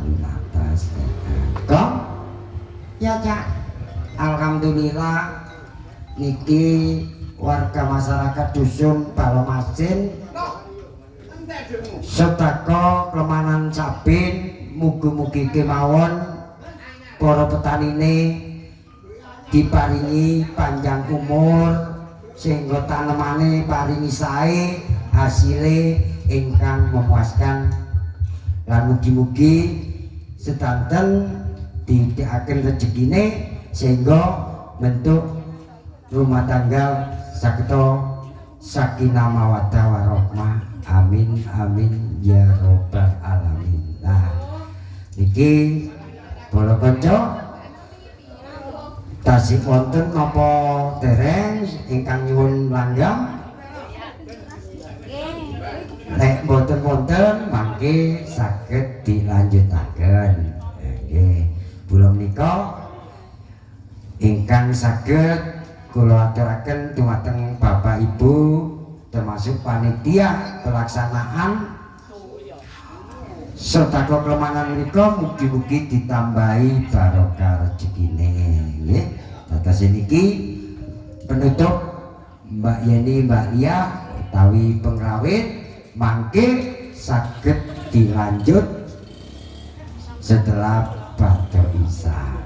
lunatas. Kok? Ya Cak. Alhamdulillah niki warga masyarakat dusun Balomasin sedekah kelemanan sabin mugi-mugi kemawon para petanine diparingi panjang umur sehingga tanemane paringi sae hasile ingkang memuaskan lan mugi-mugi sedanten didekaken rezekine sehingga bentuk rumah tangga sakto sakinah mawaddah warahmah. Amin amin ya robbal alamin. Nah niki bola kanca tasih wonten napa dereng ingkang nyuwun langgam? Nek mboten wonten mangke saged dilanjutaken. Nggih, kula menika ingkang saged kula aturaken dumateng Bapak Ibu termasuk panitia pelaksanaan sedekah kelemanan menika mugi-mugi ditambahi barokah rezekine nggih. Dados niki penutup Mbak Yeni Mbak Lia utawi pengrawit mangke saged dilanjut setelah Ba'da Isya.